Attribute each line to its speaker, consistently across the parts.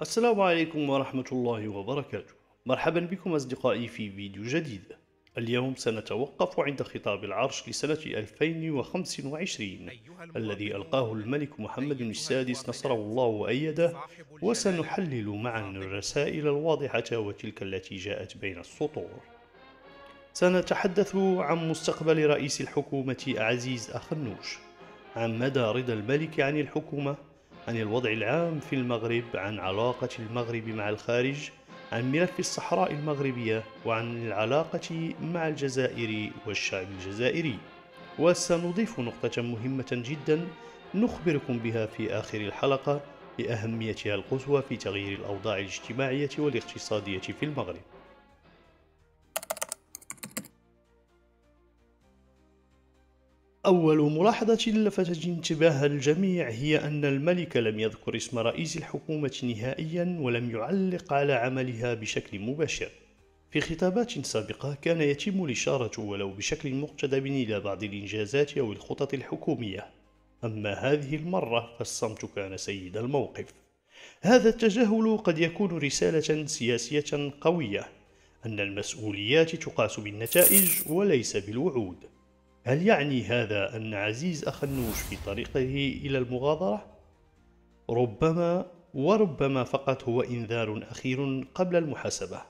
Speaker 1: السلام عليكم ورحمة الله وبركاته. مرحبا بكم أصدقائي في فيديو جديد. اليوم سنتوقف عند خطاب العرش لسنة 2025
Speaker 2: أيها
Speaker 1: الذي ألقاه
Speaker 2: المواطنون،
Speaker 1: الملك محمد
Speaker 2: أيتها
Speaker 1: السادس نصره
Speaker 2: المواطنات،
Speaker 1: الله وأيده.
Speaker 2: صاحب الجلالة
Speaker 1: وسنحلل معا
Speaker 2: خاطبكم.
Speaker 1: الرسائل الواضحة وتلك التي جاءت بين السطور. سنتحدث عن مستقبل رئيس الحكومة عزيز أخنوش، عن مدى رضا الملك عن الحكومة، عن الوضع العام في المغرب، عن علاقة المغرب مع الخارج، عن ملف الصحراء المغربية، وعن العلاقة مع الجزائر والشعب الجزائري. وسنضيف نقطة مهمة جدا نخبركم بها في آخر الحلقة لأهميتها القصوى في تغيير الأوضاع الاجتماعية والاقتصادية في المغرب. أول ملاحظة لفتت انتباه الجميع هي أن الملك لم يذكر اسم رئيس الحكومة نهائيا، ولم يعلق على عملها بشكل مباشر. في خطابات سابقة كان يتم الإشارة ولو بشكل مقتضب إلى بعض الإنجازات أو الخطط الحكومية، أما هذه المرة فالصمت كان سيد الموقف. هذا التجاهل قد يكون رسالة سياسية قوية، أن المسؤوليات تقاس بالنتائج وليس بالوعود. هل يعني هذا أن عزيز أخنوش في طريقه إلى المغادرة؟ ربما، وربما فقط هو إنذار أخير قبل المحاسبة.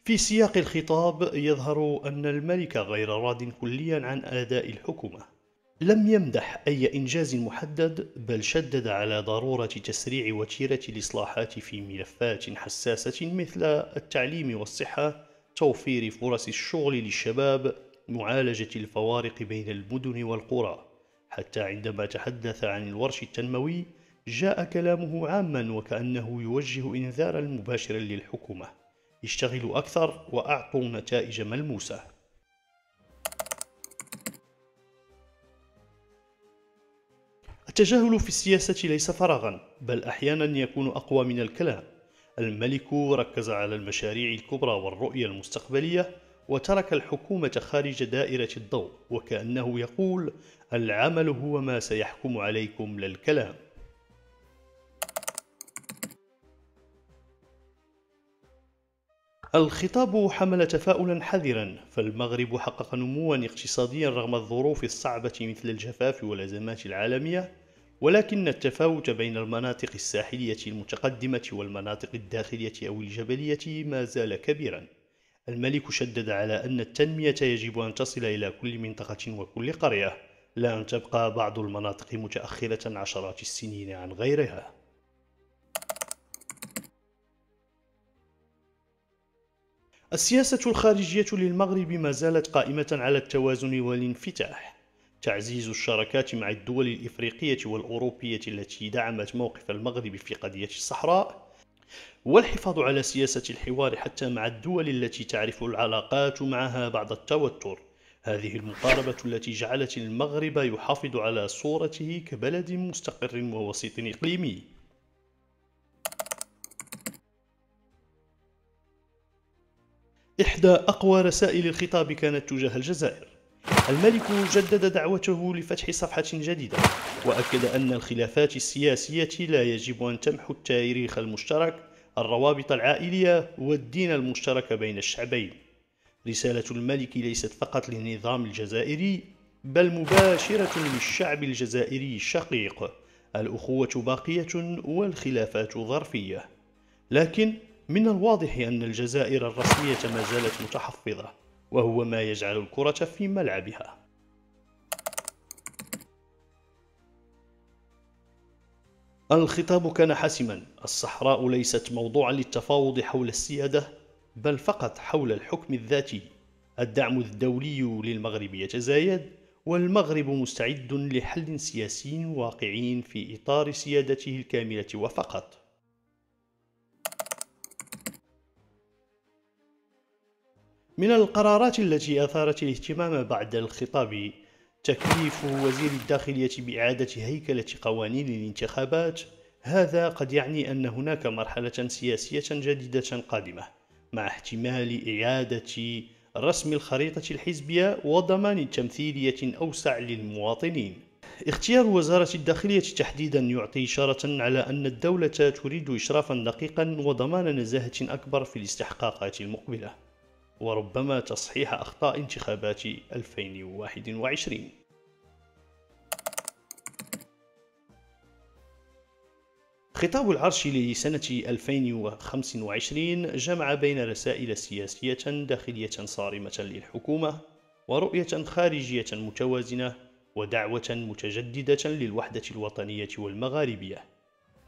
Speaker 1: في سياق الخطاب يظهر أن الملك غير راض كليا عن أداء الحكومة. لم يمدح أي إنجاز محدد، بل شدد على ضرورة تسريع وتيرة الإصلاحات في ملفات حساسة مثل التعليم والصحة، توفير فرص الشغل للشباب، معالجة الفوارق بين المدن والقرى. حتى عندما تحدث عن الورش التنموي جاء كلامه عاما وكأنه يوجه إنذارا مباشرا للحكومة: اشتغلوا أكثر وأعطوا نتائج ملموسة. التجاهل في السياسة ليس فراغا، بل أحيانا يكون أقوى من الكلام. الملك ركز على المشاريع الكبرى والرؤية المستقبلية، وترك الحكومة خارج دائرة الضوء، وكأنه يقول: العمل هو ما سيحكم عليكم لا الكلام. الخطاب حمل تفاؤلا حذرا، فالمغرب حقق نموا اقتصاديا رغم الظروف الصعبة مثل الجفاف والأزمات العالمية، ولكن التفاوت بين المناطق الساحلية المتقدمة والمناطق الداخلية أو الجبلية ما زال كبيرا. الملك شدد على أن التنمية يجب أن تصل إلى كل منطقة وكل قرية، لا أن تبقى بعض المناطق متأخرة عشرات السنين عن غيرها. السياسة الخارجية للمغرب ما زالت قائمة على التوازن والانفتاح. تعزيز الشراكات مع الدول الإفريقية والأوروبية التي دعمت موقف المغرب في قضية الصحراء، والحفاظ على سياسة الحوار حتى مع الدول التي تعرف العلاقات معها بعض التوتر. هذه المقاربة التي جعلت المغرب يحافظ على صورته كبلد مستقر ووسيط إقليمي. إحدى أقوى رسائل الخطاب كانت تجاه الجزائر. الملك جدد دعوته لفتح صفحة جديدة، وأكد أن الخلافات السياسية لا يجب أن تمحو التاريخ المشترك، الروابط العائلية والدين المشترك بين الشعبين. رسالة الملك ليست فقط للنظام الجزائري، بل مباشرة للشعب الجزائري الشقيق: الأخوة باقية والخلافات ظرفية. لكن من الواضح أن الجزائر الرسمية ما زالت متحفظة، وهو ما يجعل الكرة في ملعبها. الخطاب كان حاسما: الصحراء ليست موضوعا للتفاوض حول السيادة، بل فقط حول الحكم الذاتي. الدعم الدولي للمغرب يتزايد، والمغرب مستعد لحل سياسي واقعي في إطار سيادته الكاملة وفقط. من القرارات التي أثارت الاهتمام بعد الخطاب تكليف وزير الداخلية بإعادة هيكلة قوانين الانتخابات. هذا قد يعني أن هناك مرحلة سياسية جديدة قادمة، مع احتمال إعادة رسم الخريطة الحزبية وضمان تمثيلية أوسع للمواطنين. اختيار وزارة الداخلية تحديدا يعطي إشارة على أن الدولة تريد إشرافا دقيقا وضمان نزاهة أكبر في الاستحقاقات المقبلة، وربما تصحيح أخطاء انتخابات 2021. خطاب العرش لسنة 2025 جمع بين رسائل سياسية داخلية صارمة للحكومة، ورؤية خارجية متوازنة، ودعوة متجددة للوحدة الوطنية والمغاربية.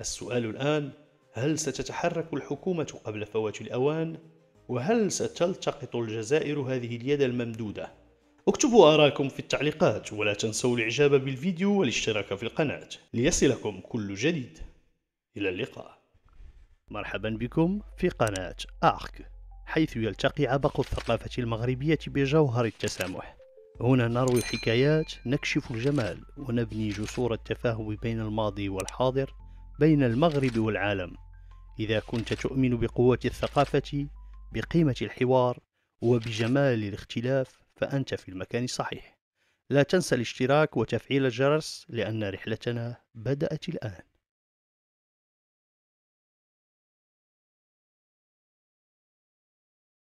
Speaker 1: السؤال الآن: هل ستتحرك الحكومة قبل فوات الأوان؟ وهل ستلتقط الجزائر هذه اليد الممدودة؟ اكتبوا آراءكم في التعليقات، ولا تنسوا الإعجاب بالفيديو والاشتراك في القناة ليصلكم كل جديد. إلى اللقاء. مرحبا بكم في قناة آرك، حيث يلتقي عبق الثقافة المغربية بجوهر التسامح. هنا نروي الحكايات، نكشف الجمال، ونبني جسور التفاهم بين الماضي والحاضر، بين المغرب والعالم. إذا كنت تؤمن بقوة الثقافة، بقيمة الحوار، وبجمال الاختلاف، فأنت في المكان الصحيح. لا تنسى الاشتراك وتفعيل الجرس، لأن رحلتنا بدأت الآن.